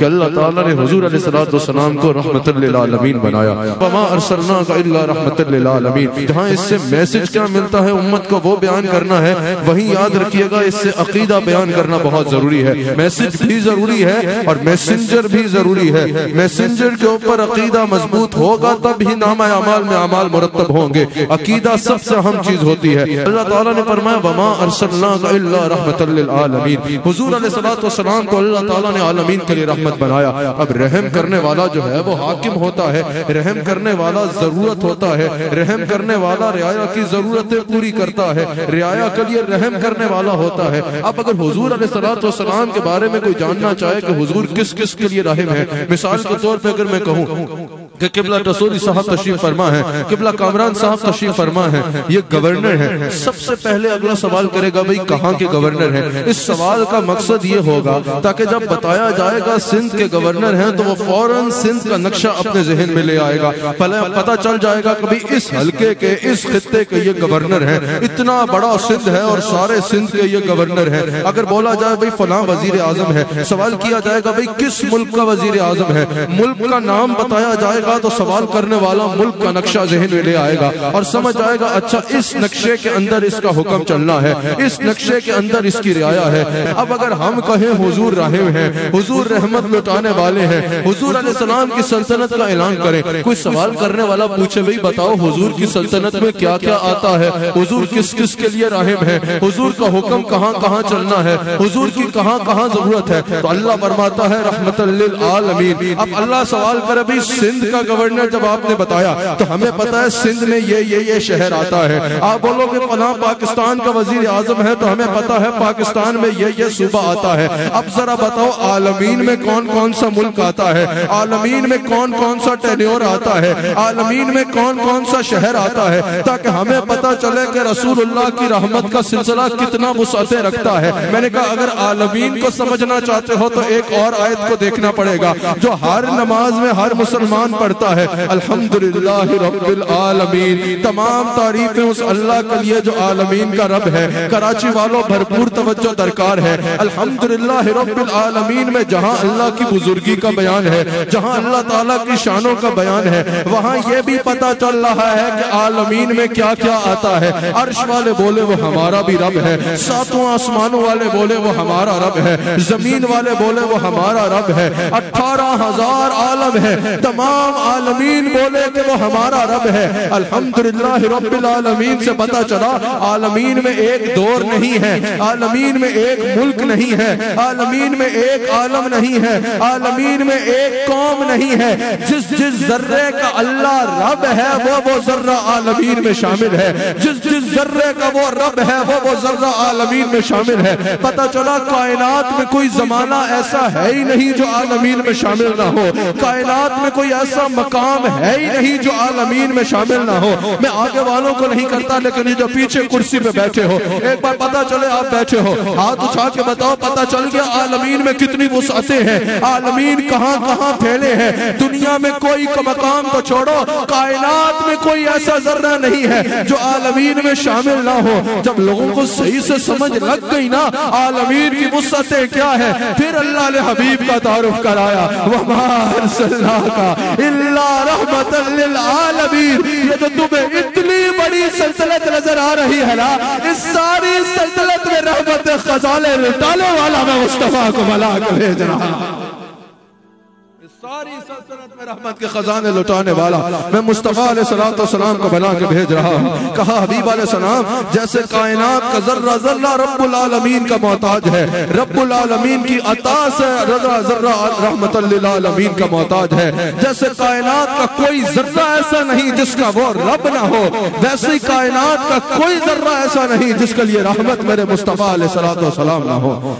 کہ اللہ تعالیٰ نے حضور علیہ السلام کو رحمت للعالمین بنایا. وما ارسلناک الا رحمت للعالمین. جہاں اس سے میسج کیا ملتا ہے امت کو وہ بیان کرنا ہے، وہیں یاد رکھیے گا اس سے عقیدہ بیان کرنا بہت ضروری ہے. میسج بھی ضروری ہے اور میسنجر بھی ضروری ہے. میسنجر کے اوپر عقیدہ مضبوط ہوگا تب ہی نامہ اعمال میں اعمال مرتب ہوں گے. عقیدہ سب سے اہم چیز ہوتی ہے. اللہ تعالیٰ نے فرمایا وما ارسلناک الا رحمت للعالمین. حضور علیہ السلام کو اللہ تعالیٰ نے عالمین کے لیے رحمت بنایا. اب رحم کرنے والا جو ہے وہ حاکم ہوتا ہے، رحم کرنے والا ضرورت ہوتا ہے، رحم کرنے والا رعایا کی ضرورتیں پوری کرتا ہے، رعایا کے لیے رحم کرنے والا ہوتا ہے. اب اگر حضور علیہ السلام کے بارے میں کوئی جاننا چاہے کہ حضور کس کس کے لیے رحم ہے، مثال کے طور پہ اگر میں کہوں کہ قبلہ رسولی صاحب تشریف فرما ہے، قبلہ کامران صاحب تشریف فرما ہے، یہ گورنر ہے. سب سے پہلے اگلا سوال کرے گا بھئی کہاں کے گورنر ہیں؟ اس سوال کا مقصد یہ ہوگا تاکہ جب بتایا جائے گا سندھ کے گورنر ہیں تو وہ فوراً سندھ کا نقشہ اپنے ذہن میں لے آئے گا. پتہ چل جائے گا کہ بھئی اس حلقے کے اس خطے کے یہ گورنر ہیں. اتنا بڑا سندھ ہے اور سارے سندھ کے یہ گورنر ہیں. اگر بولا جائے بھئی فلاں وزیر اعظم ہے، سوال کیا جائے گا بھئی کس ملک کا وزیر اعظم ہے، ملک کا نام بتایا جائے گا تو سوال کرنے والا ملک کا نقشہ ذہن میں لے آئے گا اور سمجھ جائے گا اچھا اس نقشے کے اندر اس کا حکم چلنا ہے، اس نقشے کے اندر اس کی رعایا ہے. اب اگر ہم کہیں حضور رحم ہیں، حضور رحمت لٹانے والے ہیں، حضور علیہ السلام کی سلطنت کا اعلان کریں، کوئی سوال کرنے والا پوچھے بھئی بتاؤ حضور کی سلطنت میں کیا کیا آتا ہے، حضور کس کس کے لیے رحم ہے، حضور کا حکم کہاں کہاں چلنا ہے، حضور کی کہاں کہاں ضرورت ہے، تو اللہ فرماتا ہے رحمت للعالمین. اب اللہ سوال کرے بھئی سندھ کا گورنر جب آپ نے بتایا تو ہمیں پتا ہے سندھ میں یہ شہر آتا ہے. آپ بولو کہ فلاں پاکستان کا وزیر اعظم ہے تو ہمیں پتا ہے پاکستان میں یہ صوبہ آتا ہے. اب ذرا بتاؤ عالمین میں کون کون سا ملک آتا ہے، عالمین میں کون کون سا ٹینیور آتا ہے، عالمین میں کون کون سا شہر آتا ہے، تاکہ ہمیں پتا چلے کہ رسول اللہ کی رحمت کا سلسلہ کتنا وسعتیں رکھتا ہے. میں نے کہا اگر عالمین کو سمجھنا چاہتے ہو تو ایک اور آیت کو دیکھنا پڑے گا جو ہر نماز میں ہر مسلمان پڑھتا ہے، الحمدللہ رب العالمین. تمام تعریفیں اس اللہ کے لیے جو عالمین کا رب ہے. کراچی والوں بھرپور توجہ درکار ہے. الحمدللہ رب العالمین میں جہاں اللہ کی بزرگی کا بیان ہے، جہاں اللہ تعالیٰ کی شانوں کا بیان ہے، وہاں یہ بھی پتا چل رہا ہے کہ عالمین میں کیا کیا آتا ہے. عرش والے بولے وہ ہمارا بھی رب ہے، ساتوں آسمانوں والے بولے وہ ہمارا رب ہے، زمین والے بولے وہ ہمارا رب ہے، 18,000 عالم ہے، تمام عالمین بولے کہ وہ ہمارا رب ہے. الحمدللہ رب العالمین سے پتا چلا عالمین میں ایک دور نہیں ہے، عالمین میں ایک ملک نہیں ہے، عالمین میں ایک عالم نہیں ہے، عالمین میں ایک قوم نہیں ہے. جس ذرے کا اللہ رب ہے وہ ذرہ عالمین میں شامل ہے، جس ذرے کا وہ رب ہے وہ ذرہ عالمین میں شامل ہے. پتا چلا کائنات میں کوئی زمانہ ایسا ہے ہی نہیں جو عالمین میں شامل نہ ہو، کائنات میں کوئی ایسا مقام ہے ہی نہیں جو عالمین میں شامل نہ ہو. میں آگے والوں کو نہیں کرتا لیکن یہ جو پیچھے کرسی پہ بیٹھے ہو ایک بار پتا چلے آپ بیٹھے ہو ہاتھ اٹھا کے بتاؤ پتا چل گیا عالمین میں کتنی وسعتیں ہیں، عالمین کہاں کہاں پھیلے ہیں. دنیا میں کوئی مقام کو چھوڑو، کائنات میں کوئی ایسا ذرہ نہیں ہے جو عالمین میں شامل نہ ہو. جب لوگوں کو صحیح سے سمجھ لگ گئی نا عالمین کی وسعتیں کیا ہے، پھر اللہ نے حبیب کا تعارف کرایا وما ارسلناک الا رحمت للعالمین. یہ تو تمہیں اتنی بڑی سلطنت نظر آ رہی ہے نا، اس ساری سلطنت میں رحمت خزانے لٹانے والا میں مصطفیٰ کو بلا کے بھیج رہا ہوں. ساری سلطنت میں رحمت کے خزانے لٹانے والا میں مصطفیٰ علیہ السلام کو بنا کے بھیج رہا ہوں. کہا حبیب علیہ السلام جیسے کائنات کا ذرہ ذرہ رب العالمین کا محتاج ہے، رب العالمین کی عطا سے ذرہ ذرہ رحمت للعالمین کا محتاج ہے. جیسے کائنات کا کوئی ذرہ ایسا نہیں جس کا وہ رب نہ ہو، ویسے کائنات کا کوئی ذرہ ایسا نہیں جس کے لیے رحمت میرے مصطفیٰ علیہ السلام نہ ہو.